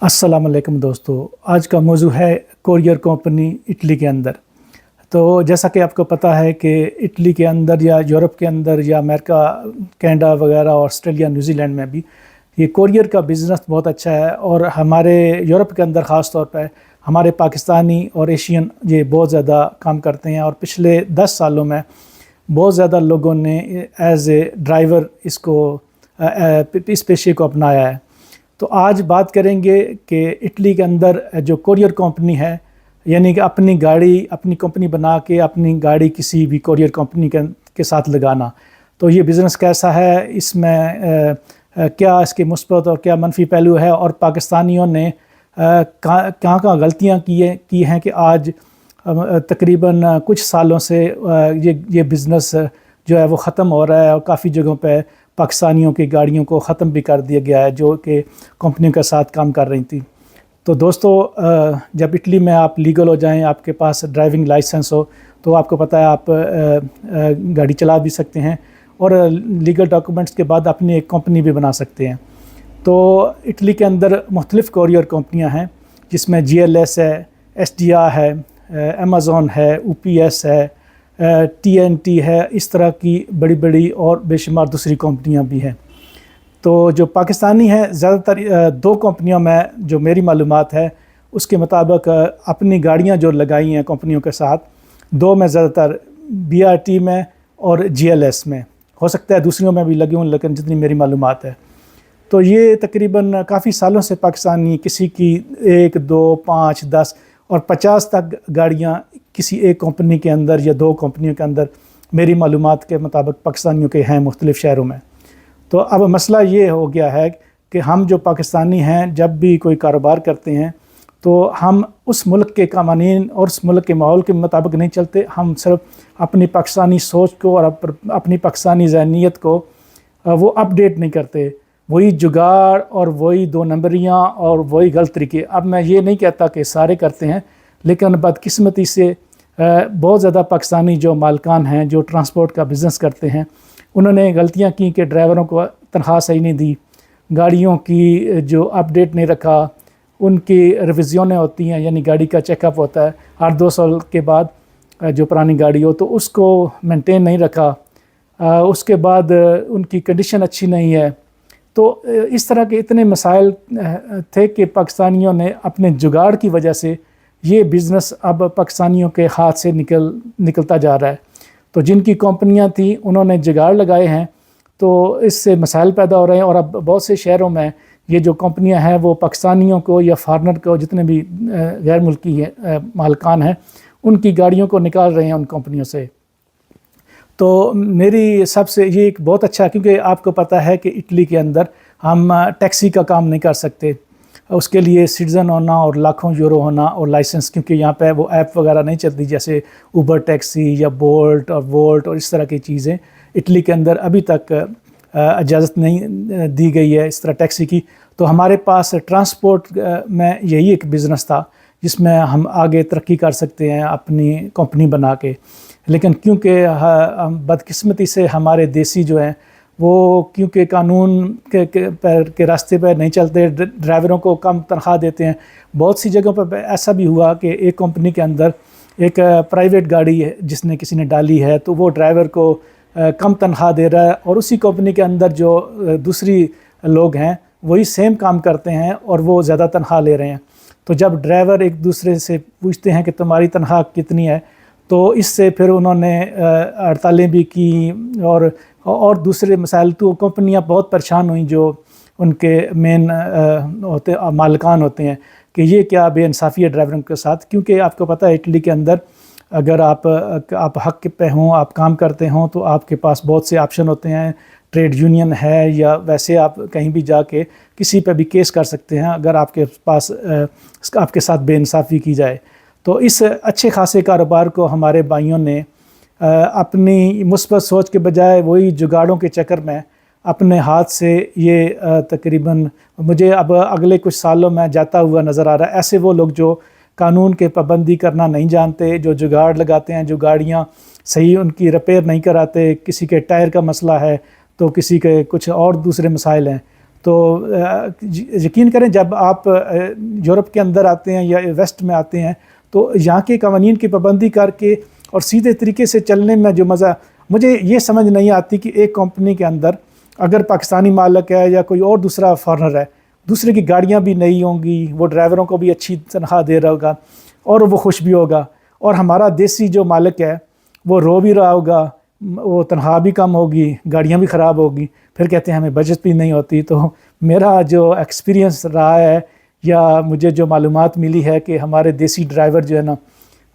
अस्सलाम वालेकुम दोस्तों। आज का मौजू है कोरियर कंपनी इटली के अंदर। तो जैसा कि आपको पता है कि इटली के अंदर या यूरोप के अंदर या अमेरिका, कनाडा वगैरह, ऑस्ट्रेलिया, न्यूजीलैंड में भी ये कोरियर का बिज़नेस बहुत अच्छा है। और हमारे यूरोप के अंदर ख़ास तौर पर हमारे पाकिस्तानी और एशियन ये बहुत ज़्यादा काम करते हैं। और पिछले 10 सालों में बहुत ज़्यादा लोगों ने एज ए ड्राइवर इस पेशे को अपनाया है। तो आज बात करेंगे कि इटली के अंदर जो कोरियर कंपनी है, यानी कि अपनी गाड़ी, अपनी कंपनी बना के अपनी गाड़ी किसी भी कोरियर कंपनी के साथ लगाना, तो ये बिज़नेस कैसा है, इसमें क्या इसके मुस्बत और क्या मनफी पहलू है, और पाकिस्तानियों ने कहाँ गलतियाँ की हैं कि आज तकरीबन कुछ सालों से ये बिज़नेस जो है वो ख़त्म हो रहा है। और काफ़ी जगहों पे पाकिस्तानियों की गाड़ियों को ख़त्म भी कर दिया गया है जो कि कंपनियों के साथ काम कर रही थी। तो दोस्तों, जब इटली में आप लीगल हो जाएं, आपके पास ड्राइविंग लाइसेंस हो, तो आपको पता है आप गाड़ी चला भी सकते हैं और लीगल डॉक्यूमेंट्स के बाद अपनी एक कंपनी भी बना सकते हैं। तो इटली के अंदर मुख्तलिफ़ कोरियर कंपनियां हैं, जिसमें GLS है, SDR है, अमेज़ॉन है, UPS है, TNT है, इस तरह की बड़ी बड़ी और बेशुमार दूसरी कंपनियां भी हैं। तो जो पाकिस्तानी हैं, ज़्यादातर 2 कंपनियों में जो मेरी मालूमात है उसके मुताबिक अपनी गाड़ियां जो लगाई हैं कंपनियों के साथ, 2 में ज़्यादातर BRT में और GLS में, हो सकता है दूसरियों में भी लगी हूँ, लेकिन जितनी मेरी मालूमात है। तो ये तकरीबन काफ़ी सालों से पाकिस्तानी किसी की 1, 2, 5, 10 और 50 तक गाड़ियाँ किसी एक कंपनी के अंदर या 2 कंपनियों के अंदर मेरी मालूमात के मुताबिक पाकिस्तानियों के हैं मुख्तलिफ़ शहरों में। तो अब मसला ये हो गया है कि हम जो पाकिस्तानी हैं, जब भी कोई कारोबार करते हैं तो हम उस मुल्क के कानून और उस मुल्क के माहौल के मुताबिक नहीं चलते। हम सिर्फ अपनी पाकिस्तानी सोच को और अपनी पाकिस्तानी ज़हनीत को वो अपडेट नहीं करते। वही जुगाड़ और वही 2 नंबरियाँ और वही गलत तरीके। अब मैं ये नहीं कहता कि सारे करते हैं, लेकिन बदकिस्मती से बहुत ज़्यादा पाकिस्तानी जो मालकान हैं, जो ट्रांसपोर्ट का बिज़नेस करते हैं, उन्होंने गलतियां की कि ड्राइवरों को तनख्वाह सही नहीं दी, गाड़ियों की जो अपडेट नहीं रखा, उनकी रिविज़नें होती हैं, यानी गाड़ी का चेकअप होता है हर 2 साल के बाद, जो पुरानी गाड़ी हो तो उसको मेंटेन नहीं रखा, उसके बाद उनकी कंडीशन अच्छी नहीं है। तो इस तरह के इतने मसाइल थे कि पाकिस्तानियों ने अपने जुगाड़ की वजह से ये बिज़नेस अब पाकिस्तानियों के हाथ से निकलता जा रहा है। तो जिनकी कंपनियां थी उन्होंने जुगाड़ लगाए हैं, तो इससे मसाइल पैदा हो रहे हैं। और अब बहुत से शहरों में ये जो कंपनियां हैं वो पाकिस्तानियों को या फॉरनर को, जितने भी गैर मुल्की मालकान हैं, उनकी गाड़ियों को निकाल रहे हैं उन कंपनियों से। तो मेरी सबसे ये एक बहुत अच्छा, क्योंकि आपको पता है कि इटली के अंदर हम टैक्सी का काम नहीं कर सकते, उसके लिए सिटीज़न होना और लाखों यूरो होना और लाइसेंस, क्योंकि यहाँ पे वो ऐप वगैरह नहीं चलती जैसे उबर टैक्सी या बोल्ट और वोल्ट और इस तरह की चीज़ें इटली के अंदर अभी तक इजाज़त नहीं दी गई है इस तरह टैक्सी की। तो हमारे पास ट्रांसपोर्ट में यही एक बिज़नेस था जिसमें हम आगे तरक्की कर सकते हैं अपनी कंपनी बना के। लेकिन क्योंकि बदकिस्मती से हमारे देसी जो हैं वो क्योंकि कानून के रास्ते पर नहीं चलते, ड्राइवरों को कम तनख्वाह देते हैं। बहुत सी जगहों पर ऐसा भी हुआ कि एक कंपनी के अंदर एक प्राइवेट गाड़ी है जिसने किसी ने डाली है, तो वो ड्राइवर को कम तनख्वाह दे रहा है, और उसी कंपनी के अंदर जो दूसरी लोग हैं वही सेम काम करते हैं और वो ज़्यादा तनख्वाह ले रहे हैं। तो जब ड्राइवर एक दूसरे से पूछते हैं कि तुम्हारी तनख्वाह कितनी है, तो इससे फिर उन्होंने हड़तालें भी की और दूसरे मसाइल। तो कंपनियां बहुत परेशान हुई जो उनके मेन मालिकान होते हैं कि ये क्या बेइंसाफ़ी है ड्राइवरों के साथ। क्योंकि आपको पता है इटली के अंदर अगर आप हक़ पे हों, आप काम करते हों, तो आपके पास बहुत से ऑप्शन होते हैं। ट्रेड यूनियन है या वैसे आप कहीं भी जाके किसी पे भी केस कर सकते हैं अगर आपके पास आपके साथ बेइंसाफ़ी की जाए। तो इस अच्छे खासे कारोबार को हमारे भाइयों ने अपनी मुस्बत सोच के बजाय वही जुगाड़ों के चक्कर में अपने हाथ से ये तकरीबन मुझे अब अगले कुछ सालों में जाता हुआ नज़र आ रहा है। ऐसे वो लोग जो कानून के पाबंदी करना नहीं जानते, जो जुगाड़ लगाते हैं, जो गाड़ियाँ सही उनकी रिपेयर नहीं कराते, किसी के टायर का मसला है तो किसी के कुछ और दूसरे मसाइल हैं, تو یقین کریں جب آپ یورپ کے اندر آتے ہیں یا ویسٹ میں آتے ہیں تو یہاں کے قوانین کی پابندی کر کے اور سیدھے طریقے سے چلنے میں جو مزہ، مجھے یہ سمجھ نہیں آتی کہ ایک کمپنی کے اندر اگر پاکستانی مالک ہے یا کوئی اور دوسرا فارنر ہے، دوسرے کی گاڑیاں بھی نہیں ہوں گی، وہ ڈرائیوروں کو بھی اچھی تنخواہ دے رہا ہوگا اور وہ خوش بھی ہوگا، اور ہمارا دیسی جو مالک ہے وہ رو بھی رہا ہوگا، وہ تنخواہ بھی کم ہوگی، گاڑیاں بھی خراب ہوگی، پھر کہتے ہیں ہمیں بجٹ بھی نہیں ہوتی۔ تو میرا جو ایکسپیرینس رہا ہے یا مجھے جو معلومات ملی ہے کہ ہمارے دیسی ڈرائیور جو ہے نا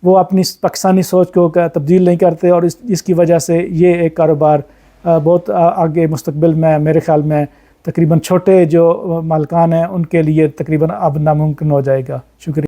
وہ اپنی پاکستانی سوچ کو تبدیل نہیں کرتے، اور اس کی وجہ سے یہ ایک کاروبار بہت آگے مستقبل میں میرے خیال میں تقریباً چھوٹے جو مالکان ہیں ان کے لیے تقریباً اب ناممکن ہو جائے گا۔ شکریہ۔